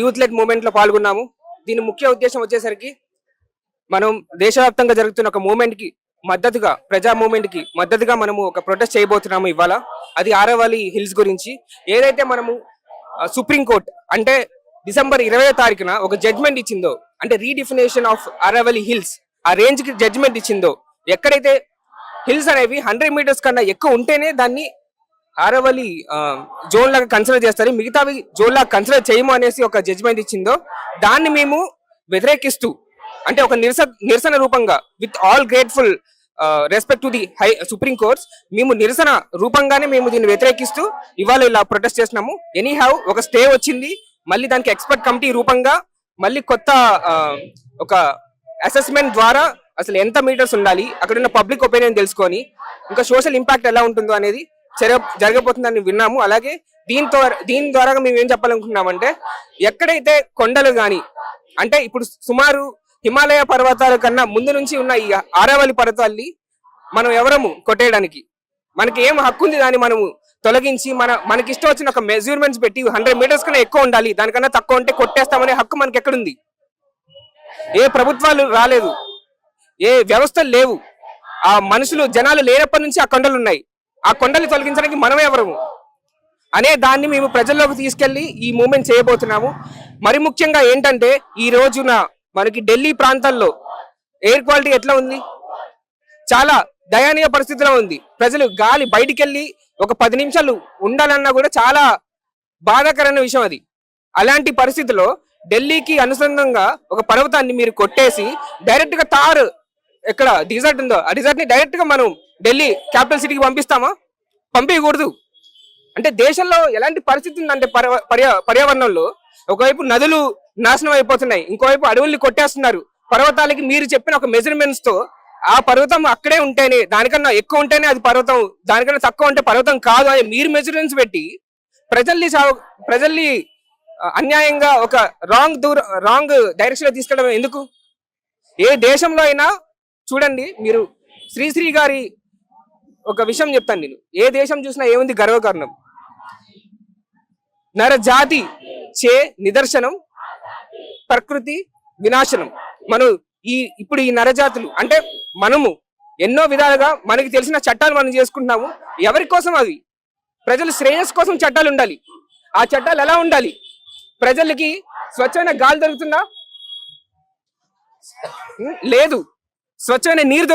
Youth lead movement లో పాల్గొన్నాము. దీని ముఖ్య ఉద్దేశం వచ్చేసరికి మనం దేశవ్యాప్తంగా జరుగుతున్న ఒక మూవ్మెంట్ కి మద్దతుగా, ప్రజా మూవ్మెంట్ కి మద్దతుగా మనము ఒక ప్రొటెస్ట్ చేయబోతున్నాము ఇవాళ. అది ఆరవల్లి హిల్స్ గురించి. ఏదైతే మనము సుప్రీంకోర్టు అంటే డిసెంబర్ 20వ తారీఖున ఒక జడ్జ్మెంట్ ఇచ్చిందో, అంటే రీడిఫినేషన్ ఆఫ్ ఆరవల్లి హిల్స్, ఆ రేంజ్ కి జడ్జ్మెంట్ ఇచ్చిందో, ఎక్కడైతే హిల్స్ అనేవి 100 మీటర్స్ కన్నా ఎక్కువ ఉంటేనే దాన్ని ఆరవల్లి జోన్ లాగా కన్సిడర్ చేస్తారు, మిగతావి జోన్ లాగా కన్సిడర్ చేయము అనేసి ఒక జడ్జ్మెంట్ ఇచ్చిందో దాన్ని మేము వ్యతిరేకిస్తూ, అంటే ఒక నిరసన రూపంగా with all grateful respect to the high supreme courts, మేము నిరసన రూపంగానే మేము దీన్ని వ్యతిరేకిస్తూ ఇవాళ ఇలా ప్రొటెస్ట్ చేస్తున్నాము. ఎనీ హ్యావ్ ఒక స్టే వచ్చింది, మళ్ళీ దానికి ఎక్స్పర్ట్ కమిటీ రూపంగా మళ్ళీ కొత్త ఒక అసెస్మెంట్ ద్వారా అసలు ఎంత మీటర్స్ ఉండాలి, అక్కడ ఉన్న పబ్లిక్ ఒపీనియన్ తెలుసుకొని ఇంకా సోషల్ ఇంపాక్ట్ ఎలా ఉంటుందో అనేది జరగబోతుందని విన్నాము. అలాగే దీని ద్వారా మేము ఏం చెప్పాలనుకుంటున్నామంటే, ఎక్కడైతే కొండలు గాని, అంటే ఇప్పుడు సుమారు హిమాలయ పర్వతాల కన్నా ముందు నుంచి ఉన్న ఈ ఆరవల్లి పర్వతాల్ని మనం ఎవరము కొట్టేయడానికి, మనకి ఏం హక్కు ఉంది దాన్ని మనము తొలగించి మనకి ఇష్టం వచ్చిన ఒక మెజర్మెంట్స్ పెట్టి 100 మీటర్స్ కన్నా ఎక్కువ ఉండాలి, దానికన్నా తక్కువ ఉంటే కొట్టేస్తామనే హక్కు మనకి ఎక్కడుంది? ఏ ప్రభుత్వాలు రాలేదు, ఏ వ్యవస్థలు లేవు, ఆ మనుషులు జనాలు లేనప్పటి నుంచి ఆ కొండలు ఉన్నాయి. ఆ కొండలు తొలగించడానికి మనం ఎవరము అనే దాన్ని మేము ప్రజల్లోకి తీసుకెళ్లి ఈ మూవ్మెంట్ చేయబోతున్నాము. మరి ముఖ్యంగా ఏంటంటే, ఈ రోజున మనకి ఢిల్లీ ప్రాంతాల్లో ఎయిర్ క్వాలిటీ ఎట్లా ఉంది? చాలా దయనీయ పరిస్థితిలో ఉంది. ప్రజలు గాలి బయటికి వెళ్ళి ఒక 10 నిమిషాలు ఉండాలన్నా కూడా చాలా బాధాకరమైన విషయం అది. అలాంటి పరిస్థితిలో ఢిల్లీకి అనుసంధానంగా ఒక పర్వతాన్ని మీరు కొట్టేసి డైరెక్ట్ గా తారు ఎక్కడ డిజర్ట్ ఉందో ఆ డిజర్ట్ ని డైరెక్ట్ గా మనం ఢిల్లీ క్యాపిటల్ సిటీకి పంపిస్తామా? పంపించకూడదు. అంటే దేశంలో ఎలాంటి పరిస్థితి ఉందంటే, పర్యావరణంలో ఒకవైపు నదులు నాశనం అయిపోతున్నాయి, ఇంకోవైపు అడవుల్ని కొట్టేస్తున్నారు. పర్వతాలకి మీరు చెప్పిన ఒక మెజర్మెంట్స్ తో ఆ పర్వతం అక్కడే ఉంటేనే, దానికన్నా ఎక్కువ ఉంటేనే అది పర్వతం, దానికన్నా తక్కువ ఉంటే పర్వతం కాదు అని మీరు మెజర్మెంట్స్ పెట్టి ప్రజల్ని అన్యాయంగా ఒక రాంగ్ డైరెక్షన్ లో తీసుకెళ్ళడం ఎందుకు? ఏ దేశంలో అయినా చూడండి, మీరు శ్రీశ్రీ గారి ఒక విషయం చెప్తాను నేను. ఏ దేశం చూసినా ఏముంది? గర్వకారణం. నరజాతి చే నిదర్శనం ప్రకృతి వినాశనం. మనం ఇప్పుడు ఈ నరజాతులు అంటే మనము ఎన్నో విధాలుగా మనకి తెలిసిన చట్టాలు మనం చేసుకుంటున్నాము. ఎవరి కోసం? అవి ప్రజల శ్రేయస్ కోసం చట్టాలు ఉండాలి. ఆ చట్టాలు ఎలా ఉండాలి? ప్రజలకి స్వచ్ఛమైన గాలి దొరుకుతుందా? లేదు. స్వచ్ఛమైన నీరు